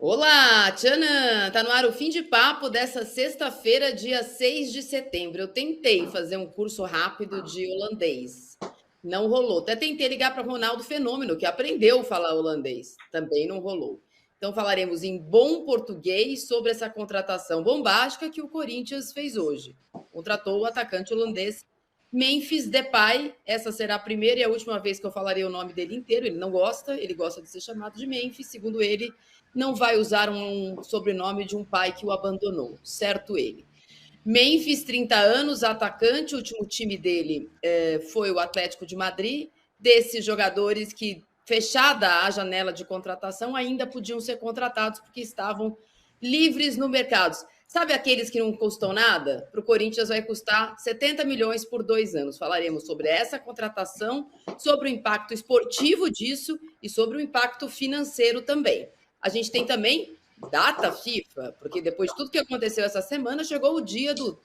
Olá, Tchanan! Tá no ar o fim de papo dessa sexta-feira, dia 6 de setembro. Eu tentei fazer um curso rápido de holandês. Não rolou. Até tentei ligar para Ronaldo Fenômeno, que aprendeu a falar holandês. Também não rolou. Então falaremos em bom português sobre essa contratação bombástica que o Corinthians fez hoje. Contratou o atacante holandês Memphis Depay. Essa será a primeira e a última vez que eu falarei o nome dele inteiro. Ele não gosta, ele gosta de ser chamado de Memphis. Segundo ele, não vai usar um sobrenome de um pai que o abandonou, certo ele. Memphis, 30 anos, atacante, o último time dele foi o Atlético de Madrid, desses jogadores que, fechada a janela de contratação, ainda podiam ser contratados porque estavam livres no mercado. Sabe aqueles que não custam nada? Para o Corinthians vai custar 70 milhões por 2 anos. Falaremos sobre essa contratação, sobre o impacto esportivo disso e sobre o impacto financeiro também. A gente tem também data FIFA, porque depois de tudo que aconteceu essa semana, chegou o dia do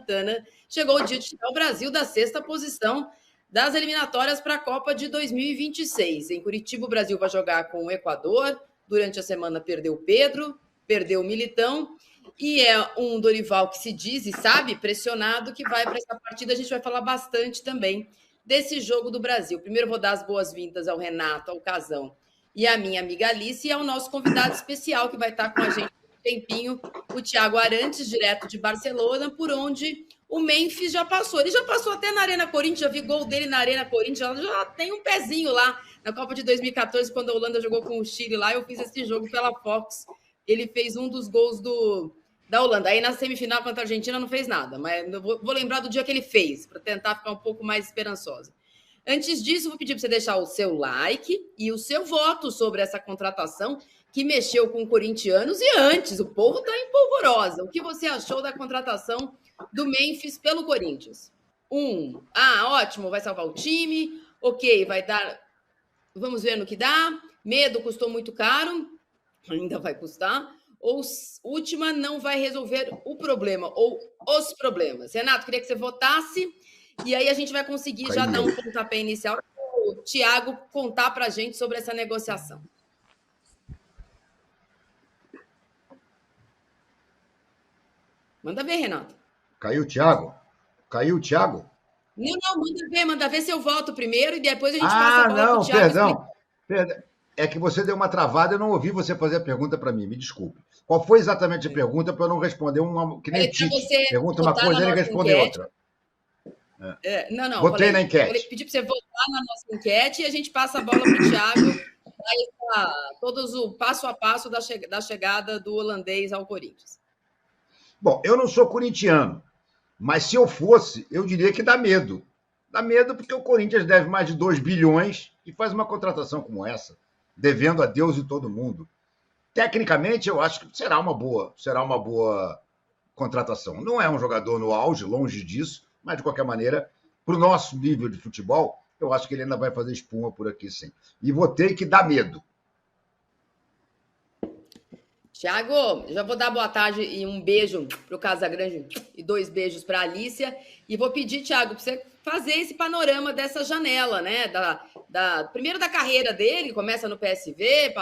né? Chegou o dia de tirar o Brasil da sexta posição das eliminatórias para a Copa de 2026. Em Curitiba, o Brasil vai jogar com o Equador. Durante a semana perdeu o Pedro, perdeu o Militão, e é um Dorival que se diz e sabe, pressionado, que vai para essa partida. A gente vai falar bastante também desse jogo do Brasil. Primeiro vou dar as boas-vindas ao Renato, ao Casão e a minha amiga Alice, e ao nosso convidado especial que vai estar com a gente um tempinho, o Thiago Arantes, direto de Barcelona, por onde o Memphis já passou. Ele já passou até na Arena Corinthians, já vi gol dele na Arena Corinthians, já tem um pezinho lá na Copa de 2014, quando a Holanda jogou com o Chile lá, eu fiz esse jogo pela Fox. Ele fez um dos gols da Holanda. Aí na semifinal contra a Argentina não fez nada, mas vou lembrar do dia que ele fez, para tentar ficar um pouco mais esperançosa. Antes disso, vou pedir para você deixar o seu like e o seu voto sobre essa contratação que mexeu com corintianos. E antes, o povo está em polvorosa. O que você achou da contratação do Memphis pelo Corinthians? Ótimo, vai salvar o time. Ok, vai dar. Vamos ver no que dá. Medo, custou muito caro. Ainda vai custar. Ou última, não vai resolver o problema ou os problemas. Renato, queria que você votasse. E aí a gente vai conseguir já dar um pontapé inicial para o Thiago contar para a gente sobre essa negociação. Manda ver, Renato. Caiu o Thiago? Caiu o Thiago? Não, manda ver se eu voto primeiro e depois a gente passa a bola para o Thiago. Perdão. É que você deu uma travada, eu não ouvi você fazer a pergunta para mim, me desculpe. Qual foi exatamente a pergunta para eu não responder uma que nem Tite? Pergunta uma coisa e ele responde outra. Não. Botei na enquete. Pedi para você votar na nossa enquete e a gente passa a bola para o Thiago, todos o passo a passo da chegada do holandês ao Corinthians. Bom, eu não sou corintiano, mas se eu fosse, eu diria que dá medo. Dá medo porque o Corinthians deve mais de 2 bilhões e faz uma contratação como essa, devendo a Deus e todo mundo. Tecnicamente, eu acho que será uma boa contratação. Não é um jogador no auge, longe disso, mas de qualquer maneira, para o nosso nível de futebol, eu acho que ele ainda vai fazer espuma por aqui, sim. E votei que dá medo. Tiago, já vou dar boa tarde e um beijo para o Casagrande e 2 beijos para a Alicia. E vou pedir, Tiago, para você fazer esse panorama dessa janela, né? Primeiro da carreira dele, começa no PSV,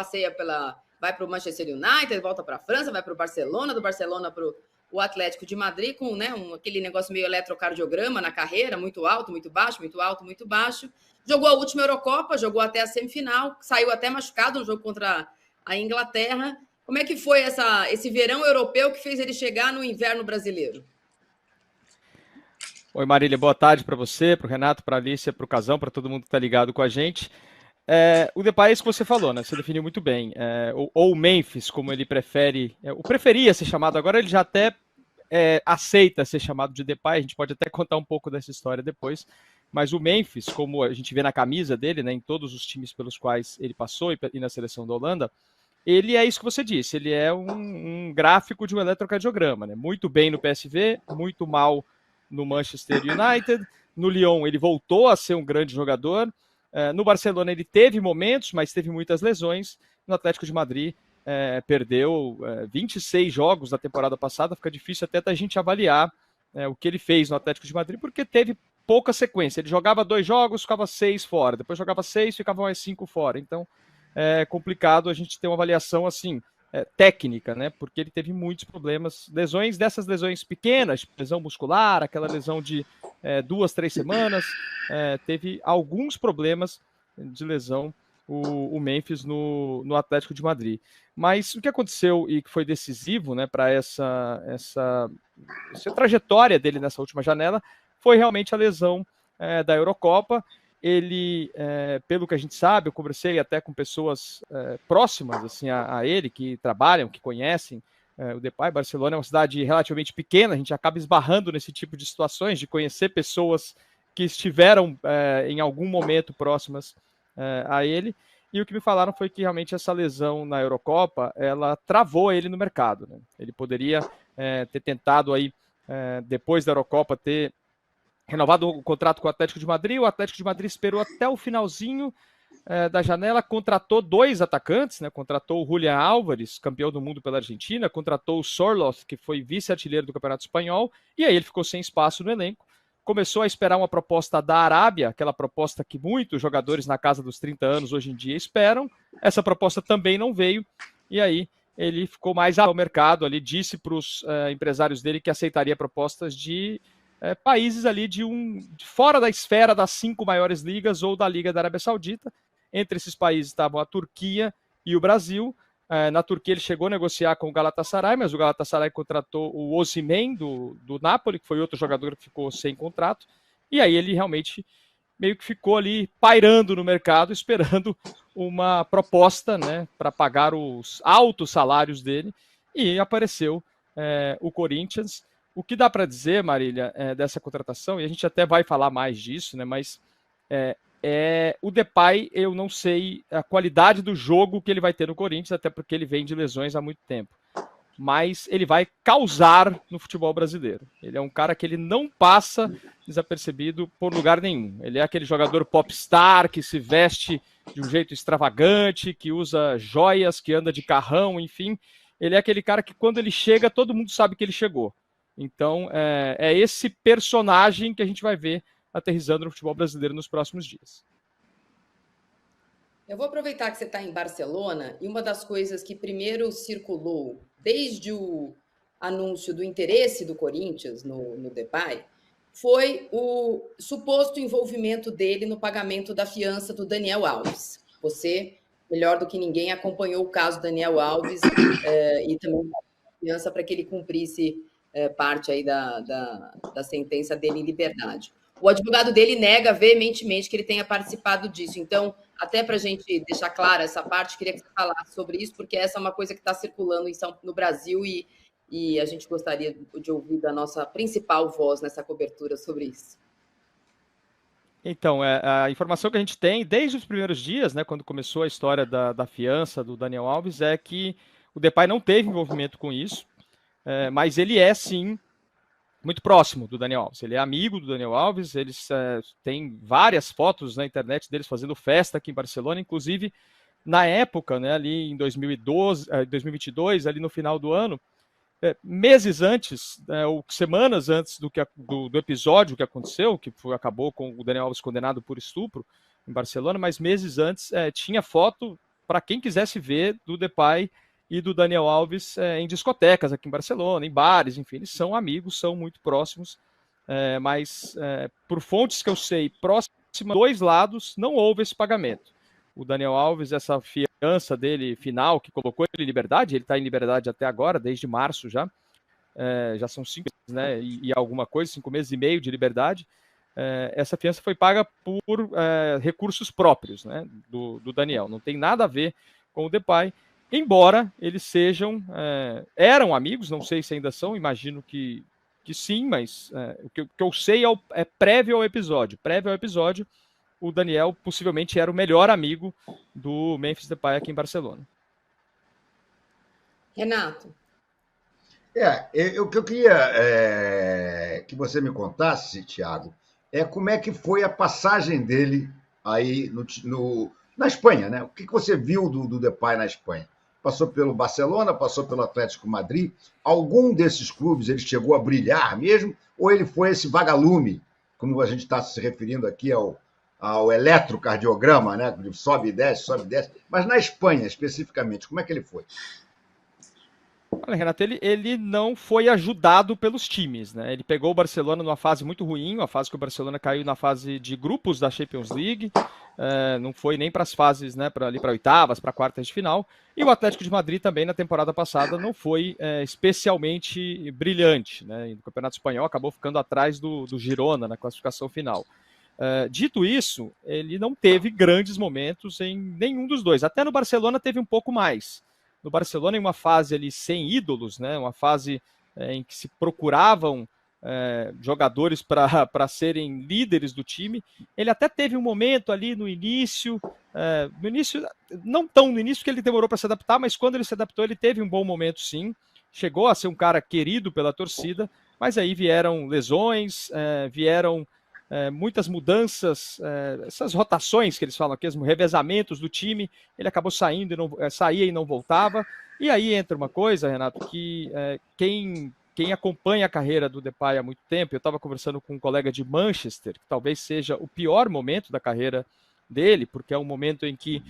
vai para o Manchester United, volta para a França, vai para o Barcelona, do Barcelona para o Atlético de Madrid, com aquele negócio meio eletrocardiograma na carreira, muito alto, muito baixo, muito alto, muito baixo. Jogou a última Eurocopa, jogou até a semifinal, saiu até machucado no jogo contra a Inglaterra. Como é que foi esse verão europeu que fez ele chegar no inverno brasileiro? Oi, Marília, boa tarde para você, para o Renato, para a Alicia, para o Casão, para todo mundo que está ligado com a gente. O Depay é isso que você falou, né? Você definiu muito bem. Ou o Memphis, como ele preferia ser chamado, agora ele já até aceita ser chamado de Depay, a gente pode até contar um pouco dessa história depois. Mas o Memphis, como a gente vê na camisa dele, né, em todos os times pelos quais ele passou e na seleção da Holanda, ele é isso que você disse, ele é um gráfico de um eletrocardiograma, né? Muito bem no PSV, muito mal no Manchester United, no Lyon ele voltou a ser um grande jogador, no Barcelona ele teve momentos, mas teve muitas lesões, no Atlético de Madrid perdeu 26 jogos na temporada passada, fica difícil até da gente avaliar o que ele fez no Atlético de Madrid, porque teve pouca sequência, ele jogava 2 jogos, ficava 6 fora, depois jogava 6, ficava mais 5 fora, então é complicado a gente ter uma avaliação assim, técnica, né? Porque ele teve muitos problemas, dessas lesões pequenas, tipo lesão muscular, aquela lesão de 2, 3 semanas, teve alguns problemas de lesão o Memphis no Atlético de Madrid. Mas o que aconteceu e que foi decisivo, né, para essa trajetória dele nessa última janela foi realmente a lesão da Eurocopa. Ele, pelo que a gente sabe, eu conversei até com pessoas próximas assim, a ele, que trabalham, que conhecem o Depay. Barcelona é uma cidade relativamente pequena, a gente acaba esbarrando nesse tipo de situações, de conhecer pessoas que estiveram em algum momento próximas a ele. E o que me falaram foi que realmente essa lesão na Eurocopa, ela travou ele no mercado, né? Ele poderia ter tentado aí, depois da Eurocopa, ter renovado o contrato com o Atlético de Madrid. O Atlético de Madrid esperou até o finalzinho da janela, contratou 2 atacantes, né? Contratou o Julián Álvares, campeão do mundo pela Argentina, contratou o Sorloth, que foi vice-artilheiro do Campeonato Espanhol, e aí ele ficou sem espaço no elenco. Começou a esperar uma proposta da Arábia, aquela proposta que muitos jogadores na casa dos 30 anos hoje em dia esperam. Essa proposta também não veio, e aí ele ficou mais ao mercado ali, disse para os empresários dele que aceitaria propostas de países ali de fora da esfera das 5 maiores ligas ou da Liga da Arábia Saudita. Entre esses países estavam a Turquia e o Brasil. Na Turquia ele chegou a negociar com o Galatasaray, mas o Galatasaray contratou o Osimhen do Napoli, que foi outro jogador que ficou sem contrato, e aí ele realmente meio que ficou ali pairando no mercado, esperando uma proposta, né, para pagar os altos salários dele, e apareceu o Corinthians. O que dá para dizer, Marília, dessa contratação, e a gente até vai falar mais disso, né, mas o Depay, eu não sei a qualidade do jogo que ele vai ter no Corinthians, até porque ele vem de lesões há muito tempo. Mas ele vai causar no futebol brasileiro. Ele é um cara que ele não passa desapercebido por lugar nenhum. Ele é aquele jogador popstar que se veste de um jeito extravagante, que usa joias, que anda de carrão, enfim. Ele é aquele cara que quando ele chega, todo mundo sabe que ele chegou. Então, é esse personagem que a gente vai ver aterrissando no futebol brasileiro nos próximos dias. Eu vou aproveitar que você está em Barcelona, e uma das coisas que primeiro circulou desde o anúncio do interesse do Corinthians no Depay foi o suposto envolvimento dele no pagamento da fiança do Daniel Alves. Você, melhor do que ninguém, acompanhou o caso Daniel Alves e também a fiança para que ele cumprisse parte aí da sentença dele em liberdade. O advogado dele nega veementemente que ele tenha participado disso. Então, até para a gente deixar clara essa parte, queria que você falasse sobre isso, porque essa é uma coisa que está circulando no Brasil e a gente gostaria de ouvir da nossa principal voz nessa cobertura sobre isso. Então, a informação que a gente tem desde os primeiros dias, né, quando começou a história da fiança do Daniel Alves, é que o Depay não teve envolvimento com isso, mas ele é, sim, muito próximo do Daniel Alves. Ele é amigo do Daniel Alves, eles têm várias fotos na internet deles fazendo festa aqui em Barcelona, inclusive na época, né, ali em 2022, ali no final do ano, meses antes, ou semanas antes do episódio que aconteceu, que acabou com o Daniel Alves condenado por estupro em Barcelona, mas meses antes tinha foto para quem quisesse ver do Depay e do Daniel Alves em discotecas aqui em Barcelona, em bares, enfim, eles são amigos, são muito próximos, mas por fontes que eu sei, próximas dois lados, não houve esse pagamento. O Daniel Alves, essa fiança dele final, que colocou ele em liberdade, ele está em liberdade até agora, desde março já são 5 meses, né, e alguma coisa, 5 meses e meio de liberdade. Essa fiança foi paga por recursos próprios, né, do Daniel, não tem nada a ver com o Depay, embora eles eram amigos, não sei se ainda são, imagino que sim, mas o que eu sei é prévio ao episódio. Prévio ao episódio, o Daniel possivelmente era o melhor amigo do Memphis Depay aqui em Barcelona. Renato. O que eu queria que você me contasse, Thiago, como é que foi a passagem dele aí na Espanha, né? O que você viu do Depay na Espanha? Passou pelo Barcelona, passou pelo Atlético Madrid. Algum desses clubes ele chegou a brilhar mesmo? Ou ele foi esse vagalume, como a gente está se referindo aqui ao eletrocardiograma, né? Sobe e desce, sobe e desce. Mas na Espanha, especificamente, como é que ele foi? Olha, Renato, ele não foi ajudado pelos times, né? Ele pegou o Barcelona numa fase muito ruim, uma fase que o Barcelona caiu na fase de grupos da Champions League, não foi nem para as fases, né, para oitavas, para quartas de final, e o Atlético de Madrid também na temporada passada não foi especialmente brilhante, né? E no Campeonato Espanhol acabou ficando atrás do Girona na classificação final. Dito isso, ele não teve grandes momentos em nenhum dos dois, até no Barcelona teve um pouco mais. No Barcelona, em uma fase ali sem ídolos, né, uma fase em que se procuravam jogadores para serem líderes do time, ele até teve um momento ali no início, não tão no início que ele demorou para se adaptar, mas quando ele se adaptou, ele teve um bom momento sim, chegou a ser um cara querido pela torcida, mas aí vieram lesões, vieram muitas mudanças, essas rotações que eles falam aqui, os revezamentos do time, ele acabou saindo, saía e não voltava, e aí entra uma coisa, Renato, que quem acompanha a carreira do Depay há muito tempo, eu estava conversando com um colega de Manchester, que talvez seja o pior momento da carreira dele, porque é um momento em que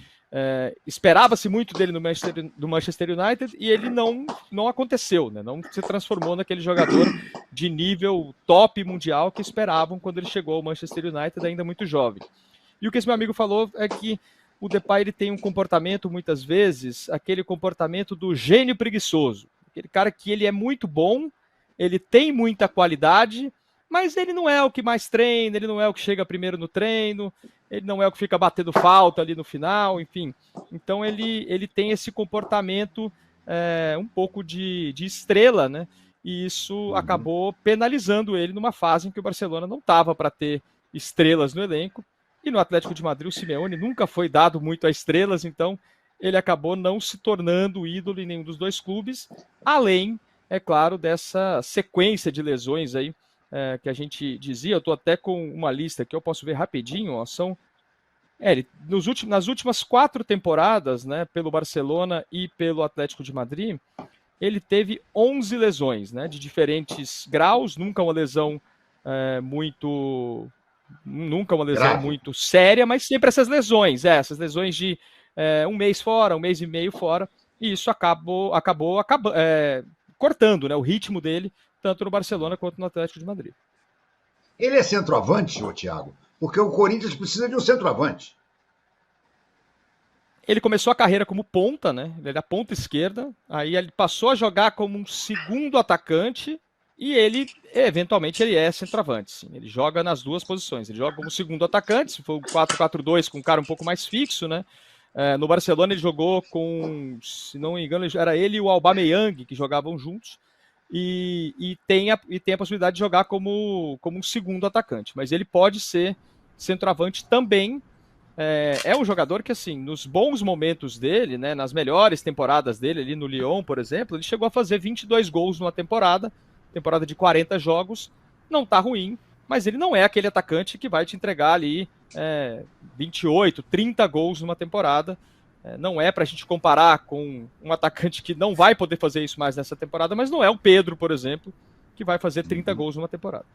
esperava-se muito dele no Manchester United e ele não aconteceu, né? Não se transformou naquele jogador de nível top mundial que esperavam quando ele chegou ao Manchester United ainda muito jovem. E o que esse meu amigo falou é que o Depay ele tem um comportamento, muitas vezes, aquele comportamento do gênio preguiçoso, aquele cara que ele é muito bom, ele tem muita qualidade, mas ele não é o que mais treina, ele não é o que chega primeiro no treino, ele não é o que fica batendo falta ali no final, enfim. Então ele tem esse comportamento um pouco de estrela, né? E isso acabou penalizando ele numa fase em que o Barcelona não estava para ter estrelas no elenco. E no Atlético de Madrid, o Simeone nunca foi dado muito a estrelas, então ele acabou não se tornando ídolo em nenhum dos dois clubes, além, é claro, dessa sequência de lesões aí, que a gente dizia. Eu estou até com uma lista que eu posso ver rapidinho, ó, são nas últimas 4 temporadas, né, pelo Barcelona e pelo Atlético de Madrid, ele teve 11 lesões, né, de diferentes graus, nunca uma lesão muito séria, mas sempre essas lesões de um mês fora, um mês e meio fora, e isso acabou cortando, né, o ritmo dele, tanto no Barcelona quanto no Atlético de Madrid. Ele é centroavante, ô Thiago? Porque o Corinthians precisa de um centroavante. Ele começou a carreira como ponta, né? Ele era ponta esquerda, aí ele passou a jogar como um segundo atacante e ele, eventualmente, ele é centroavante. Sim. Ele joga nas duas posições. Ele joga como segundo atacante, se for o 4-4-2 com um cara um pouco mais fixo, né? No Barcelona ele jogou com, se não me engano, era ele e o Aubameyang que jogavam juntos. E tem a possibilidade de jogar como um segundo atacante. Mas ele pode ser centroavante também. É um jogador que, assim, nos bons momentos dele, né, nas melhores temporadas dele, ali no Lyon, por exemplo, ele chegou a fazer 22 gols numa temporada de 40 jogos. Não tá ruim, mas ele não é aquele atacante que vai te entregar ali 28, 30 gols numa temporada. Não é para a gente comparar com um atacante que não vai poder fazer isso mais nessa temporada, mas não é o Pedro, por exemplo, que vai fazer 30 gols numa temporada.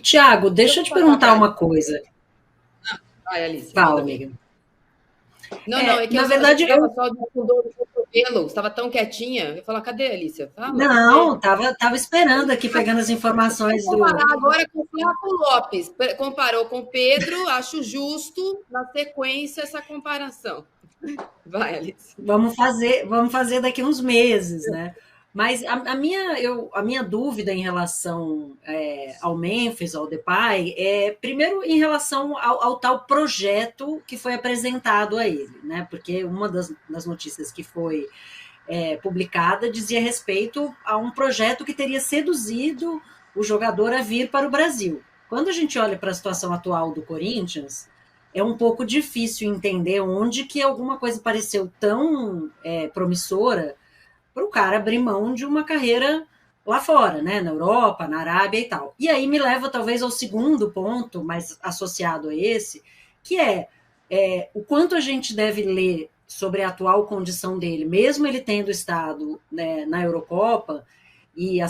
Thiago, deixa eu te perguntar uma coisa. Vai, Alice. Fala, amiga. Não, é que na verdade eu só do cotovelo, estava tão quietinha. Eu ia falar, cadê a Alice? Não, tava esperando aqui, pegando as informações do... Agora com o Flávio Lopes. Comparou com o Pedro, acho justo, na sequência, essa comparação. Vai, Alice. Vamos fazer daqui uns meses, né? Mas a minha dúvida em relação ao Memphis, ao Depay, primeiro em relação ao tal projeto que foi apresentado a ele, né? Porque uma das notícias que foi publicada dizia respeito a um projeto que teria seduzido o jogador a vir para o Brasil. Quando a gente olha para a situação atual do Corinthians, é um pouco difícil entender onde que alguma coisa pareceu tão promissora para o cara abrir mão de uma carreira lá fora, né? Na Europa, na Arábia e tal. E aí me leva talvez ao segundo ponto, mais associado a esse, que o quanto a gente deve ler sobre a atual condição dele, mesmo ele tendo estado, né, na Eurocopa, e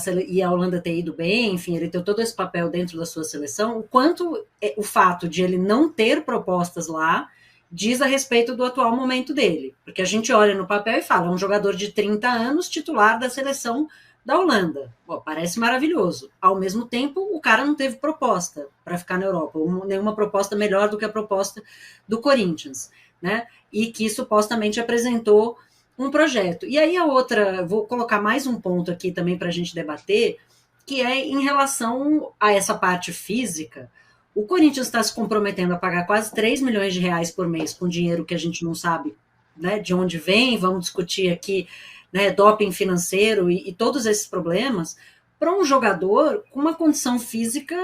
a Holanda ter ido bem, enfim, ele ter todo esse papel dentro da sua seleção, o quanto o fato de ele não ter propostas lá diz a respeito do atual momento dele. Porque a gente olha no papel e fala, é um jogador de 30 anos, titular da seleção da Holanda. Pô, parece maravilhoso. Ao mesmo tempo, o cara não teve proposta para ficar na Europa, nenhuma proposta melhor do que a proposta do Corinthians, né? E que supostamente apresentou um projeto. E aí a outra, vou colocar mais um ponto aqui também para a gente debater, que é em relação a essa parte física. O Corinthians está se comprometendo a pagar quase 3 milhões de reais por mês com dinheiro que a gente não sabe, né, de onde vem, vamos discutir aqui, né, doping financeiro e todos esses problemas, para um jogador com uma condição física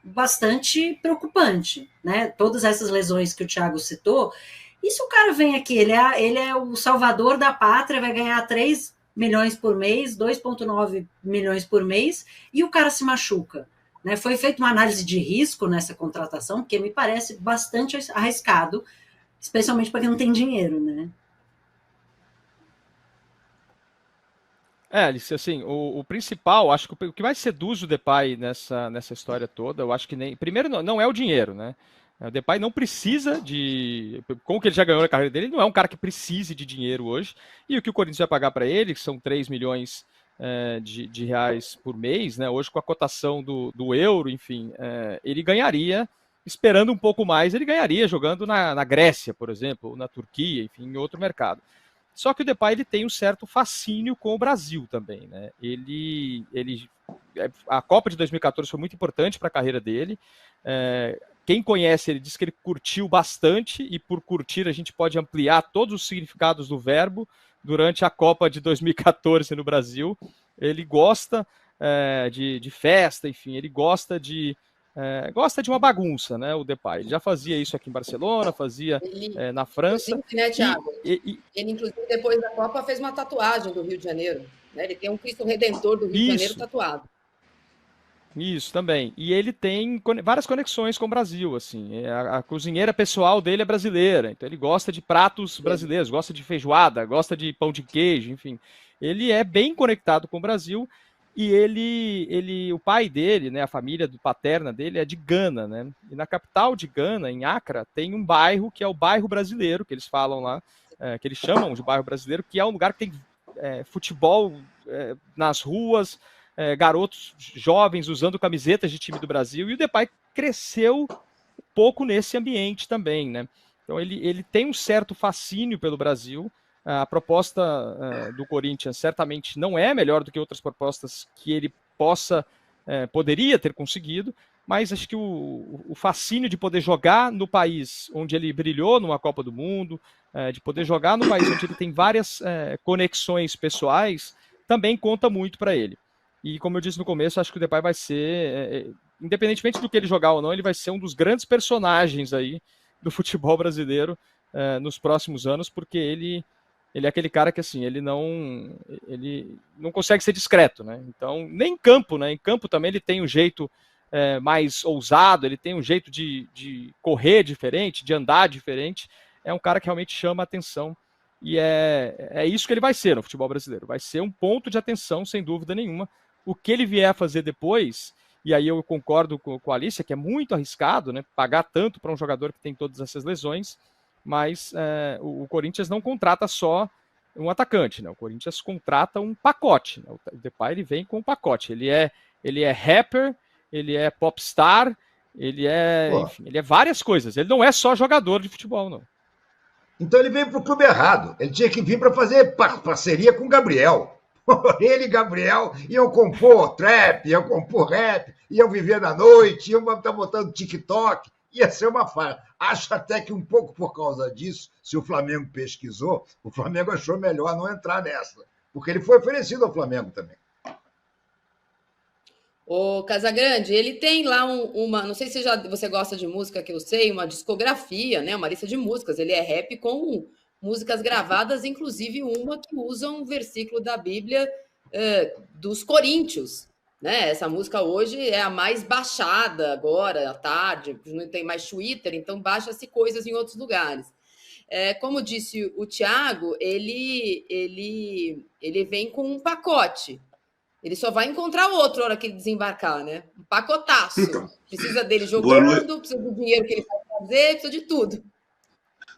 bastante preocupante, né? Todas essas lesões que o Thiago citou. E se o cara vem aqui, ele é o salvador da pátria, vai ganhar 3 milhões por mês, 2,9 milhões por mês, e o cara se machuca, né? Foi feita uma análise de risco nessa contratação, que me parece bastante arriscado, especialmente para quem não tem dinheiro, né? Alice, assim, o principal, acho que o que mais seduz o Depay nessa história toda, eu acho que nem. Primeiro, não é o dinheiro, né? O Depay não precisa de. Com o que ele já ganhou na carreira dele, ele não é um cara que precise de dinheiro hoje. E o que o Corinthians vai pagar para ele, que são 3 milhões de reais por mês, né? Hoje, com a cotação do euro, enfim, ele ganharia, esperando um pouco mais, ele ganharia jogando na Grécia, por exemplo, ou na Turquia, enfim, em outro mercado. Só que o Depay ele tem um certo fascínio com o Brasil também, né? A Copa de 2014 foi muito importante para a carreira dele. Quem conhece ele diz que ele curtiu bastante, e por curtir a gente pode ampliar todos os significados do verbo durante a Copa de 2014 no Brasil. Ele gosta de festa, enfim, ele gosta de uma bagunça, né, o Depay. Ele já fazia isso aqui em Barcelona, fazia na França. Né, Thiago? Ele, inclusive, depois da Copa, fez uma tatuagem do Rio de Janeiro. Né? Ele tem um Cristo Redentor do Rio de Janeiro tatuado. Isso, também. E ele tem várias conexões com o Brasil, assim. A cozinheira pessoal dele é brasileira, então ele gosta de pratos brasileiros, gosta de feijoada, gosta de pão de queijo, enfim. Ele é bem conectado com o Brasil. E o pai dele, né, a família paterna dele é de Gana, né? E na capital de Gana, em Accra, tem um bairro que é o bairro brasileiro, que eles falam lá, que eles chamam de bairro brasileiro, que é um lugar que tem futebol nas ruas, garotos jovens usando camisetas de time do Brasil, e o Depay cresceu um pouco nesse ambiente também, né? Então ele tem um certo fascínio pelo Brasil. A proposta do Corinthians certamente não é melhor do que outras propostas que ele poderia ter conseguido, mas acho que o fascínio de poder jogar no país onde ele brilhou numa Copa do Mundo, de poder jogar no país onde ele tem várias conexões pessoais, também conta muito para ele. E como eu disse no começo, acho que o Depay vai ser, independentemente do que ele jogar ou não, ele vai ser um dos grandes personagens aí do futebol brasileiro nos próximos anos, porque ele é aquele cara que, assim, ele não consegue ser discreto, né? Então, nem em campo, né? Em campo também ele tem um jeito mais ousado, ele tem um jeito de correr diferente, de andar diferente. É um cara que realmente chama a atenção. E é isso que ele vai ser no futebol brasileiro. Vai ser um ponto de atenção, sem dúvida nenhuma. O que ele vier a fazer depois, e aí eu concordo com a Alicia, que é muito arriscado, né? Pagar tanto para um jogador que tem todas essas lesões. Mas o Corinthians não contrata só um atacante, né? O Corinthians contrata um pacote, né? O Depay ele vem com um pacote. Ele é rapper, ele é popstar, enfim, ele é várias coisas. Ele não é só jogador de futebol, não. Então ele veio para o clube errado. Ele tinha que vir para fazer parceria com o Gabriel. Ele e Gabriel iam compor trap, iam compor rap, iam viver na noite, iam estar botando TikTok. Ia ser uma falha. Acho até que um pouco por causa disso, se o Flamengo pesquisou, o Flamengo achou melhor não entrar nessa. Porque ele foi oferecido ao Flamengo também. O Casagrande, ele tem lá não sei se você gosta de música, que eu sei, uma discografia, né? Uma lista de músicas. Ele é rap com músicas gravadas, inclusive uma que usa um versículo da Bíblia dos Coríntios. Né? Essa música hoje é a mais baixada agora, à tarde, não tem mais Twitter, então baixa-se coisas em outros lugares. Como disse o Thiago, ele vem com um pacote. Ele só vai encontrar outro na hora que ele desembarcar, né? Um pacotaço. Então, precisa dele jogando, precisa do dinheiro que ele vai fazer, precisa de tudo.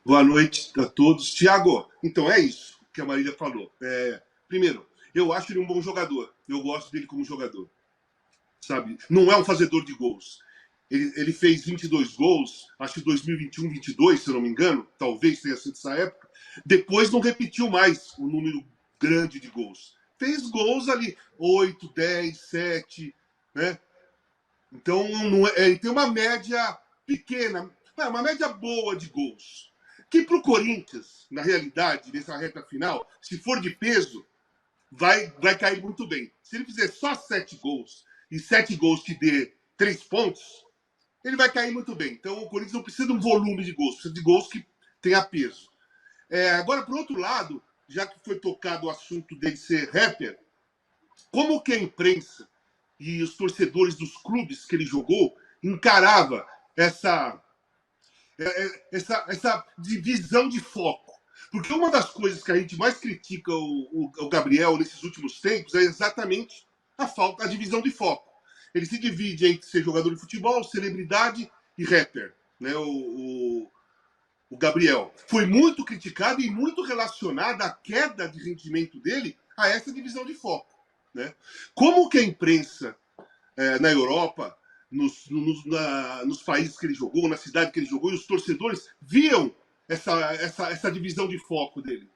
boa noite a todos. Tiago, então é isso que a Marília falou. Primeiro, eu acho ele um bom jogador. Eu gosto dele como jogador. Sabe? Não é um fazedor de gols. Ele fez 22 gols, acho que 2021, 22, se eu não me engano. Talvez tenha sido essa época. Depois não repetiu mais o número grande de gols. Fez gols ali, 8, 10, 7, né? Então, ele tem uma média pequena, uma média boa de gols. Que para o Corinthians, na realidade, nessa reta final, se for de peso, vai cair muito bem. Se ele fizer só 7 gols, e 7 gols que dê 3 pontos, ele vai cair muito bem. Então, o Corinthians não precisa de um volume de gols, precisa de gols que tenha peso. Agora, por outro lado, já que foi tocado o assunto dele ser rapper, como que a imprensa e os torcedores dos clubes que ele jogou encarava essa divisão de foco? Porque uma das coisas que a gente mais critica o Gabriel nesses últimos tempos é exatamente a divisão de foco. Ele se divide entre ser jogador de futebol, celebridade e rapper, né? O Gabriel foi muito criticado e muito relacionado à queda de rendimento dele a essa divisão de foco, né? Como que a imprensa na Europa, nos países que ele jogou, na cidade que ele jogou, e os torcedores viam essa divisão de foco dele?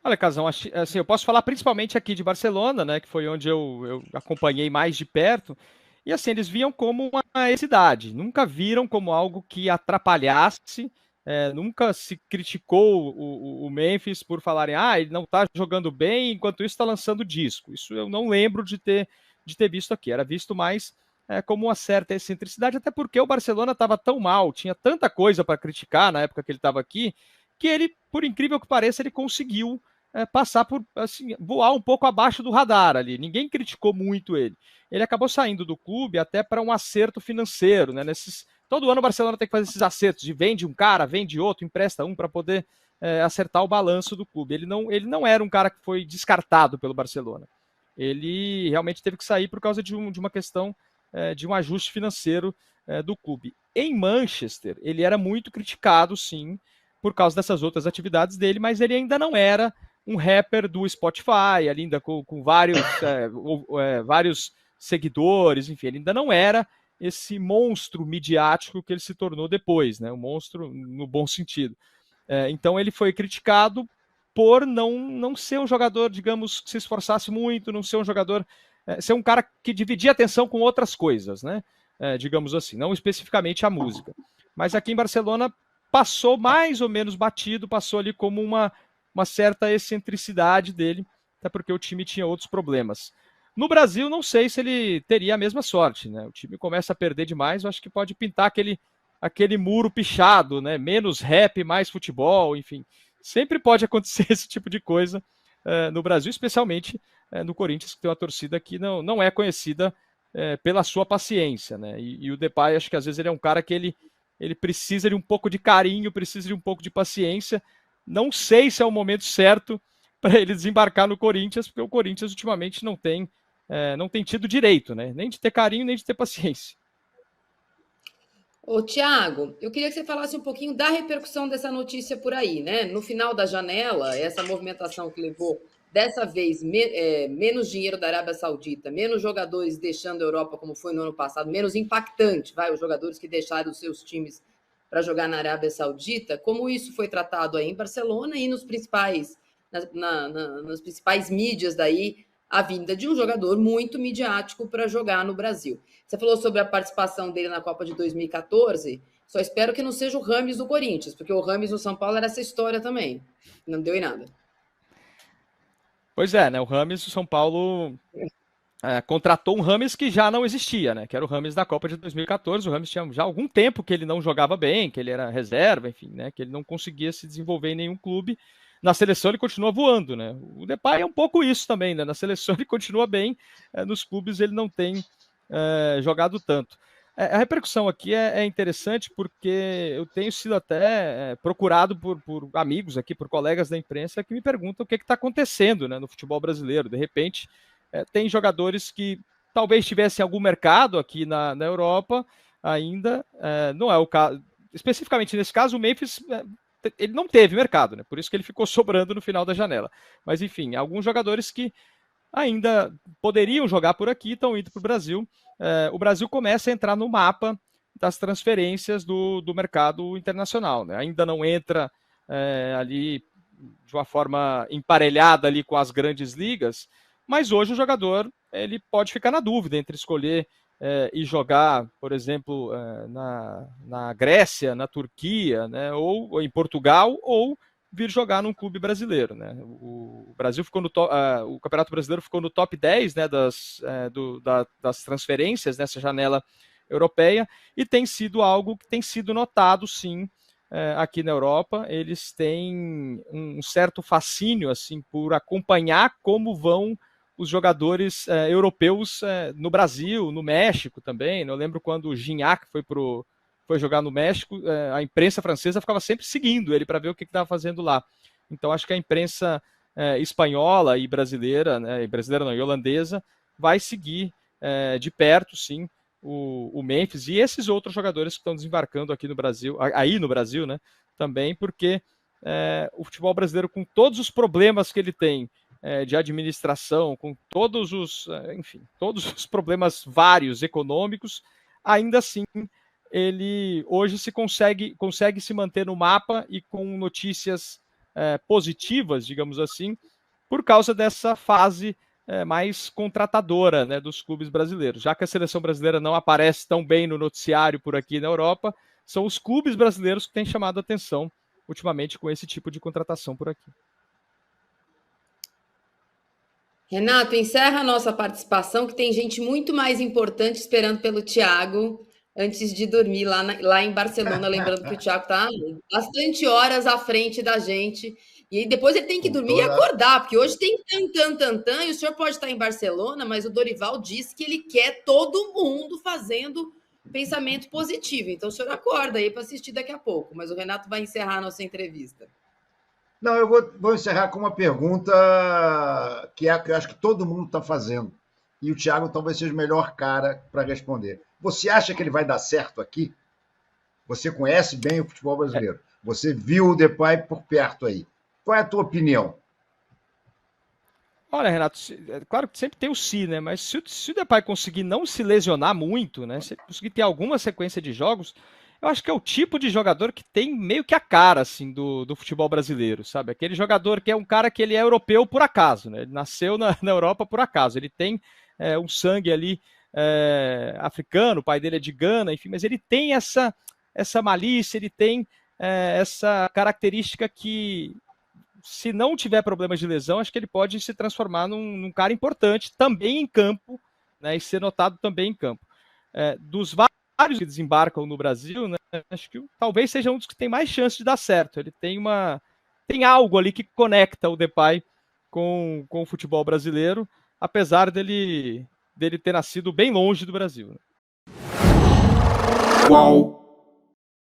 Olha, Casão, assim, eu posso falar principalmente aqui de Barcelona, né, que foi onde eu acompanhei mais de perto, e assim, eles viam como uma necessidade, nunca viram como algo que atrapalhasse, nunca se criticou o Memphis por falarem, ele não está jogando bem, enquanto isso está lançando disco. Isso eu não lembro de ter visto aqui, era visto mais como uma certa excentricidade, até porque o Barcelona estava tão mal, tinha tanta coisa para criticar na época que ele estava aqui, que ele, por incrível que pareça, ele conseguiu passar por, assim, voar um pouco abaixo do radar ali. Ninguém criticou muito ele. Ele acabou saindo do clube até para um acerto financeiro, né? Todo ano o Barcelona tem que fazer esses acertos de vende um cara, vende outro, empresta um para poder acertar o balanço do clube. Ele não era um cara que foi descartado pelo Barcelona. Ele realmente teve que sair por causa de uma questão de um ajuste financeiro do clube. Em Manchester, ele era muito criticado, sim, por causa dessas outras atividades dele, mas ele ainda não era um rapper do Spotify, ainda com vários seguidores, enfim, ele ainda não era esse monstro midiático que ele se tornou depois, né? Um monstro no bom sentido. Então ele foi criticado por não ser um jogador, digamos, que se esforçasse muito, não ser um jogador, ser um cara que dividia atenção com outras coisas, né? Digamos assim, não especificamente a música. Mas aqui em Barcelona passou mais ou menos batido, passou ali como uma certa excentricidade dele, até porque o time tinha outros problemas. No Brasil, não sei se ele teria a mesma sorte, né? O time começa a perder demais, eu acho que pode pintar aquele muro pichado, né? Menos rap, mais futebol, enfim. Sempre pode acontecer esse tipo de coisa no Brasil, especialmente no Corinthians, que tem uma torcida que não é conhecida pela sua paciência, né? E o Depay, acho que às vezes ele é um cara que ele precisa de um pouco de carinho, precisa de um pouco de paciência. Não sei se é o momento certo para ele desembarcar no Corinthians, porque o Corinthians ultimamente não tem tido direito, né? Nem de ter carinho, nem de ter paciência. Ô, Tiago, eu queria que você falasse um pouquinho da repercussão dessa notícia por aí, né? No final da janela, essa movimentação que levou, dessa vez, menos dinheiro da Arábia Saudita, menos jogadores deixando a Europa, como foi no ano passado, menos impactante, os jogadores que deixaram os seus times para jogar na Arábia Saudita, como isso foi tratado aí em Barcelona e nas principais mídias daí, a vinda de um jogador muito midiático para jogar no Brasil. Você falou sobre a participação dele na Copa de 2014, só espero que não seja o Rames do Corinthians, porque o Rames no São Paulo era essa história também, não deu em nada. Pois é, né? O Rames do São Paulo contratou um Rames que já não existia, né? Que era o Rames da Copa de 2014. O Rames tinha já algum tempo que ele não jogava bem, que ele era reserva, enfim, né? Que ele não conseguia se desenvolver em nenhum clube. Na seleção ele continua voando, né? O Depay é um pouco isso também, né? Na seleção ele continua bem, nos clubes ele não tem jogado tanto. A repercussão aqui é interessante porque eu tenho sido até procurado por amigos aqui, por colegas da imprensa que me perguntam o que está acontecendo, né, no futebol brasileiro. De repente, tem jogadores que talvez tivessem algum mercado aqui na Europa ainda, não é o caso. Especificamente nesse caso, o Memphis ele não teve mercado, né? Por isso que ele ficou sobrando no final da janela. Mas enfim, alguns jogadores que ainda poderiam jogar por aqui estão indo para o Brasil. O Brasil começa a entrar no mapa das transferências do mercado internacional, né? Ainda não entra ali de uma forma emparelhada ali com as grandes ligas, mas hoje o jogador ele pode ficar na dúvida entre escolher e jogar, por exemplo, na Grécia, na Turquia, né, ou em Portugal, ou vir jogar num clube brasileiro, né? O Brasil ficou o Campeonato Brasileiro ficou no top 10, né, das transferências nessa janela europeia, e tem sido algo que tem sido notado, sim, aqui na Europa. Eles têm um certo fascínio assim por acompanhar como vão os jogadores europeus no Brasil, no México também. Eu lembro quando o Gignac foi jogar no México, a imprensa francesa ficava sempre seguindo ele para ver o que estava fazendo lá. Então acho que a imprensa espanhola e brasileira, né, e holandesa, vai seguir de perto, sim, o Memphis e esses outros jogadores que estão desembarcando aqui no Brasil, aí no Brasil, né, também, porque o futebol brasileiro, com todos os problemas que ele tem de administração, com todos os problemas vários econômicos, ainda assim ele hoje consegue se manter no mapa e com notícias positivas, digamos assim, por causa dessa fase mais contratadora, né, dos clubes brasileiros. Já que a seleção brasileira não aparece tão bem no noticiário por aqui na Europa, são os clubes brasileiros que têm chamado a atenção ultimamente com esse tipo de contratação por aqui. Renato, encerra a nossa participação, que tem gente muito mais importante esperando pelo Thiago antes de dormir lá em Barcelona. Lembrando que o Thiago está bastante horas à frente da gente. E depois ele tem que dormir e acordar, porque hoje tem tan, e o senhor pode estar em Barcelona, mas o Dorival disse que ele quer todo mundo fazendo pensamento positivo. Então o senhor acorda aí para assistir daqui a pouco, mas o Renato vai encerrar a nossa entrevista. Não, eu vou encerrar com uma pergunta que eu acho que todo mundo está fazendo. E o Thiago talvez seja o melhor cara para responder. Você acha que ele vai dar certo aqui? Você conhece bem o futebol brasileiro. Você viu o Depay por perto aí. Qual é a tua opinião? Olha, Renato, claro que sempre tem o si, né? Mas se o Depay conseguir não se lesionar muito, né? Se conseguir ter alguma sequência de jogos, eu acho que é o tipo de jogador que tem meio que a cara, assim, do futebol brasileiro, sabe? Aquele jogador que é um cara que ele é europeu por acaso, né? Ele nasceu na Europa por acaso. Ele tem um sangue ali africano, o pai dele é de Gana, enfim, mas ele tem essa malícia, ele tem essa característica que, se não tiver problemas de lesão, acho que ele pode se transformar num cara importante também em campo, né? E ser notado também em campo. Dos vários que desembarcam no Brasil, né, acho que talvez seja um dos que tem mais chance de dar certo. Ele tem algo ali que conecta o Depay com o futebol brasileiro, apesar dele ter nascido bem longe do Brasil. Qual